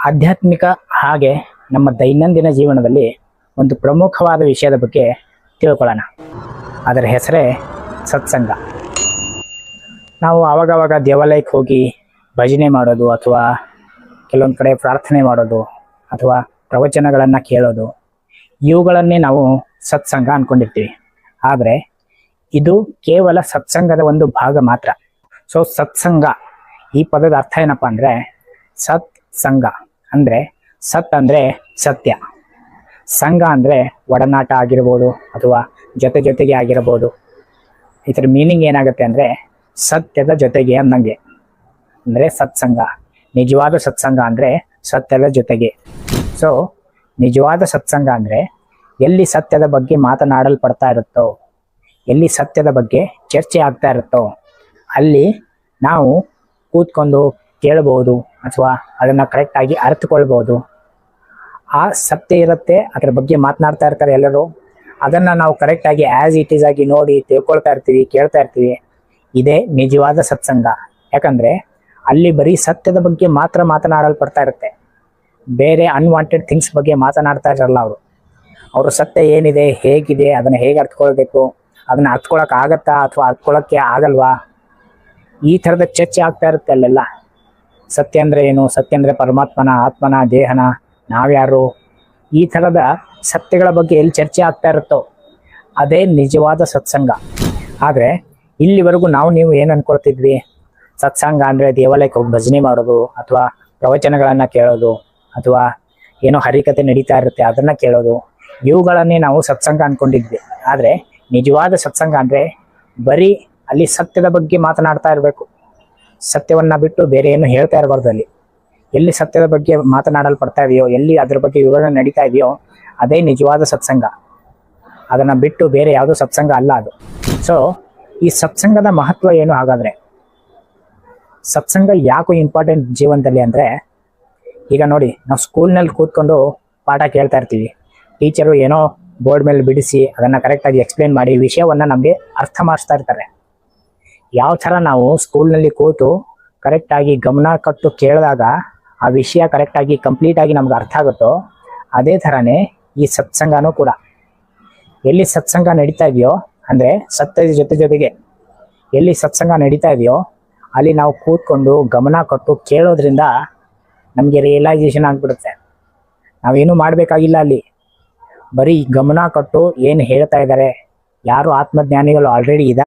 ಆಧ್ಯಾತ್ಮಿಕ ಹಾಗೆ ನಮ್ಮ ದೈನಂದಿನ ಜೀವನದಲ್ಲಿ ಒಂದು ಪ್ರಮುಖವಾದ ವಿಷಯದ ಬಗ್ಗೆ ತಿಳ್ಕೊಳ್ಳೋಣ. ಅದರ ಹೆಸರೇ ಸತ್ಸಂಗ. ನಾವು ಆವಾಗವಾಗ ದೇವಾಲಯಕ್ಕೆ ಹೋಗಿ ಭಜನೆ ಮಾಡೋದು ಅಥವಾ ಕೆಲವೊಂದು ಕಡೆ ಪ್ರಾರ್ಥನೆ ಮಾಡೋದು ಅಥವಾ ಪ್ರವಚನಗಳನ್ನು ಕೇಳೋದು, ಇವುಗಳನ್ನೇ ನಾವು ಸತ್ಸಂಗ ಅಂದ್ಕೊಂಡಿರ್ತೀವಿ. ಆದರೆ ಇದು ಕೇವಲ ಸತ್ಸಂಗದ ಒಂದು ಭಾಗ ಮಾತ್ರ. ಸೊ ಸತ್ಸಂಗ ಈ ಪದದ ಅರ್ಥ ಏನಪ್ಪ ಅಂದರೆ, ಸತ್ಸಂಗ ಅಂದರೆ ಸತ್ ಅಂದರೆ ಸತ್ಯ, ಸಂಘ ಅಂದರೆ ಒಡನಾಟ ಆಗಿರ್ಬೋದು ಅಥವಾ ಜೊತೆಗೆ ಆಗಿರ್ಬೋದು. ಇದರ ಮೀನಿಂಗ್ ಏನಾಗುತ್ತೆ ಅಂದರೆ ಸತ್ಯದ ಜೊತೆಗೆ ಅನ್ನಂಗೆ, ಅಂದರೆ ಸತ್ಸಂಗ. ನಿಜವಾದ ಸತ್ಸಂಗ ಅಂದರೆ ಸತ್ಯದ ಜೊತೆಗೆ. ಸೊ ನಿಜವಾದ ಸತ್ಸಂಗ ಅಂದರೆ ಎಲ್ಲಿ ಸತ್ಯದ ಬಗ್ಗೆ ಮಾತನಾಡಲ್ಪಡ್ತಾ ಇರುತ್ತೋ, ಎಲ್ಲಿ ಸತ್ಯದ ಬಗ್ಗೆ ಚರ್ಚೆ ಆಗ್ತಾ ಇರುತ್ತೋ ಅಲ್ಲಿ ನಾವು ಕೂತ್ಕೊಂಡು ಕೇಳ್ಬೋದು ಅಥವಾ ಅದನ್ನು ಕರೆಕ್ಟಾಗಿ ಅರ್ಥಕೊಳ್ಬೋದು. ಆ ಸತ್ಯ ಇರುತ್ತೆ, ಅದರ ಬಗ್ಗೆ ಮಾತನಾಡ್ತಾ ಇರ್ತಾರೆ ಎಲ್ಲರೂ. ಅದನ್ನು ನಾವು ಕರೆಕ್ಟಾಗಿ ಆ್ಯಸ್ ಇಟ್ ಈಸ್ ಆಗಿ ನೋಡಿ ತಿಳ್ಕೊಳ್ತಾ ಇರ್ತೀವಿ, ಕೇಳ್ತಾ ಇರ್ತೀವಿ. ಇದೇ ನಿಜವಾದ ಸತ್ಸಂಗ. ಯಾಕಂದರೆ ಅಲ್ಲಿ ಬರೀ ಸತ್ಯದ ಬಗ್ಗೆ ಮಾತ್ರ ಮಾತನಾಡಲ್ಪಡ್ತಾ ಇರುತ್ತೆ, ಬೇರೆ ಅನ್ವಾಂಟೆಡ್ ಥಿಂಗ್ಸ್ ಬಗ್ಗೆ ಮಾತನಾಡ್ತಾ ಇರಲ್ಲ ಅವರು ಸತ್ಯ ಏನಿದೆ, ಹೇಗಿದೆ, ಅದನ್ನು ಹೇಗೆ ಅರ್ಥಕೊಳ್ಬೇಕು, ಅದನ್ನು ಅರ್ಥಕೊಳಕ್ಕೆ ಆಗತ್ತಾ ಅಥವಾ ಅರ್ಥಕೊಳ್ಳೋಕ್ಕೆ ಆಗಲ್ವಾ, ಈ ಥರದ ಚರ್ಚೆ ಆಗ್ತಾ ಇರುತ್ತೆ ಅಲ್ಲೆಲ್ಲ. ಸತ್ಯ ಅಂದರೆ ಏನು, ಸತ್ಯ ಅಂದರೆ ಪರಮಾತ್ಮನ, ಆತ್ಮನ, ದೇಹನ, ನಾವ್ಯಾರು, ಈ ಥರದ ಸತ್ಯಗಳ ಬಗ್ಗೆ ಎಲ್ಲಿ ಚರ್ಚೆ ಆಗ್ತಾ ಇರುತ್ತೋ ಅದೇ ನಿಜವಾದ ಸತ್ಸಂಗ. ಆದರೆ ಇಲ್ಲಿವರೆಗೂ ನೀವು ಏನು ಅಂದ್ಕೊಳ್ತಿದ್ವಿ, ಸತ್ಸಂಗ ಅಂದರೆ ದೇವಾಲಯಕ್ಕೆ ಹೋಗಿ ಭಜನೆ ಮಾಡೋದು ಅಥವಾ ಪ್ರವಚನಗಳನ್ನು ಕೇಳೋದು ಅಥವಾ ಏನೋ ಹರಿಕತೆ ನಡೀತಾ ಇರುತ್ತೆ ಅದನ್ನು ಕೇಳೋದು, ಇವುಗಳನ್ನೇ ನಾವು ಸತ್ಸಂಗ ಅಂದ್ಕೊಂಡಿದ್ವಿ. ಆದರೆ ನಿಜವಾದ ಸತ್ಸಂಗ ಅಂದರೆ ಬರೀ ಅಲ್ಲಿ ಸತ್ಯದ ಬಗ್ಗೆ ಮಾತನಾಡ್ತಾ ಇರಬೇಕು, ಸತ್ಯವನ್ನು ಬಿಟ್ಟು ಬೇರೆ ಏನು ಹೇಳ್ತಾ ಇರಬಾರ್ದು. ಅಲ್ಲಿ ಎಲ್ಲಿ ಸತ್ಯದ ಬಗ್ಗೆ ಮಾತನಾಡಲ್ಪಡ್ತಾ ಇದೆಯೋ, ಎಲ್ಲಿ ಅದ್ರ ಬಗ್ಗೆ ವಿವರಣೆ ನಡೀತಾ ಇದೆಯೋ ಅದೇ ನಿಜವಾದ ಸತ್ಸಂಗ. ಅದನ್ನು ಬಿಟ್ಟು ಬೇರೆ ಯಾವುದೋ ಸತ್ಸಂಗ ಅಲ್ಲ ಅದು. ಸೊ ಈ ಸತ್ಸಂಗದ ಮಹತ್ವ ಏನು ಹಾಗಾದರೆ? ಸತ್ಸಂಗ ಯಾಕೋ ಇಂಪಾರ್ಟೆಂಟ್ ಜೀವನದಲ್ಲಿ ಅಂದರೆ, ಈಗ ನೋಡಿ, ನಾವು ಸ್ಕೂಲ್ನಲ್ಲಿ ಕೂತ್ಕೊಂಡು ಪಾಠ ಕೇಳ್ತಾ ಇರ್ತೀವಿ. ಟೀಚರು ಏನೋ ಬೋರ್ಡ್ ಮೇಲೆ ಬಿಡಿಸಿ ಅದನ್ನು ಕರೆಕ್ಟಾಗಿ ಎಕ್ಸ್ಪ್ಲೇನ್ ಮಾಡಿ ವಿಷಯವನ್ನು ನಮಗೆ ಅರ್ಥ ಮಾಡಿಸ್ತಾ ಇರ್ತಾರೆ. ಯಾವ ಥರ ನಾವು ಸ್ಕೂಲ್ನಲ್ಲಿ ಕೂತು ಕರೆಕ್ಟಾಗಿ ಗಮನ ಕೊಟ್ಟು ಕೇಳಿದಾಗ ಆ ವಿಷಯ ಕರೆಕ್ಟಾಗಿ ಕಂಪ್ಲೀಟಾಗಿ ನಮ್ಗೆ ಅರ್ಥ ಆಗುತ್ತೋ, ಅದೇ ಥರನೇ ಈ ಸತ್ಸಂಗನೂ ಕೂಡ. ಎಲ್ಲಿ ಸತ್ಸಂಗ ನಡೀತಾ ಇದೆಯೋ ಅಂದರೆ ಸತ್ಯದ ಜೊತೆಗೆ ಎಲ್ಲಿ ಸತ್ಸಂಗ ನಡೀತಾ ಇದೆಯೋ ಅಲ್ಲಿ ನಾವು ಕೂತ್ಕೊಂಡು ಗಮನ ಕೊಟ್ಟು ಕೇಳೋದ್ರಿಂದ ನಮಗೆ ರಿಯಲೈಸೇಷನ್ ಆಗಿಬಿಡುತ್ತೆ. ನಾವೇನು ಮಾಡಬೇಕಾಗಿಲ್ಲ, ಅಲ್ಲಿ ಬರೀ ಗಮನ ಕೊಟ್ಟು ಏನು ಹೇಳ್ತಾ ಇದ್ದಾರೆ, ಯಾರು ಆತ್ಮಜ್ಞಾನಿಗಳು ಆಲ್ರೆಡಿ ಇದ್ದಾರೆ